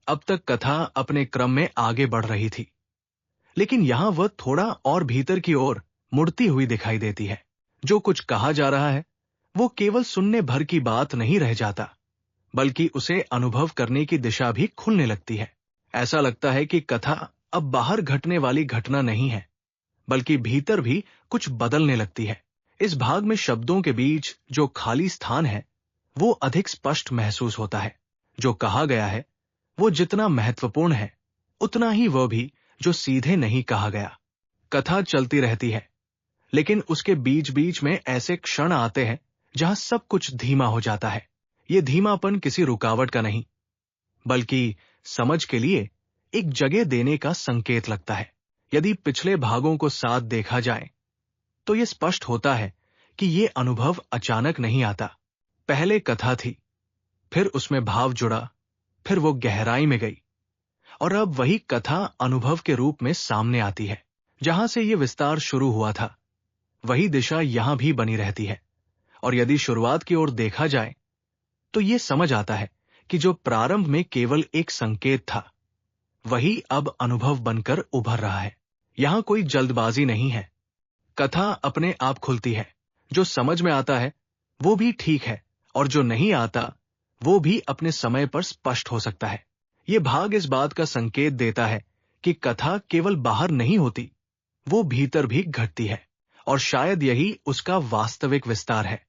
अब तक कथा अपने क्रम में आगे बढ़ रही थी, लेकिन यहां वह थोड़ा और भीतर की ओर मुड़ती हुई दिखाई देती है। जो कुछ कहा जा रहा है वो केवल सुनने भर की बात नहीं रह जाता, बल्कि उसे अनुभव करने की दिशा भी खुलने लगती है। ऐसा लगता है कि कथा अब बाहर घटने वाली घटना नहीं है, बल्कि भीतर भी कुछ बदलने लगती है। इस भाग में शब्दों के बीच जो खाली स्थान है वो अधिक स्पष्ट महसूस होता है। जो कहा गया है वो जितना महत्वपूर्ण है, उतना ही वह भी जो सीधे नहीं कहा गया। कथा चलती रहती है, लेकिन उसके बीच बीच में ऐसे क्षण आते हैं जहां सब कुछ धीमा हो जाता है। ये धीमापन किसी रुकावट का नहीं, बल्कि समझ के लिए एक जगह देने का संकेत लगता है। यदि पिछले भागों को साथ देखा जाए तो यह स्पष्ट होता है कि यह अनुभव अचानक नहीं आता। पहले कथा थी, फिर उसमें भाव जुड़ा, फिर वो गहराई में गई, और अब वही कथा अनुभव के रूप में सामने आती है। जहां से यह विस्तार शुरू हुआ था वही दिशा यहां भी बनी रहती है। और यदि शुरुआत की ओर देखा जाए तो यह समझ आता है कि जो प्रारंभ में केवल एक संकेत था वही अब अनुभव बनकर उभर रहा है। यहां कोई जल्दबाजी नहीं है। कथा अपने आप खुलती है। जो समझ में आता है वो भी ठीक है, और जो नहीं आता वो भी अपने समय पर स्पष्ट हो सकता है। ये भाग इस बात का संकेत देता है कि कथा केवल बाहर नहीं होती, वो भीतर भी घटती है, और शायद यही उसका वास्तविक विस्तार है।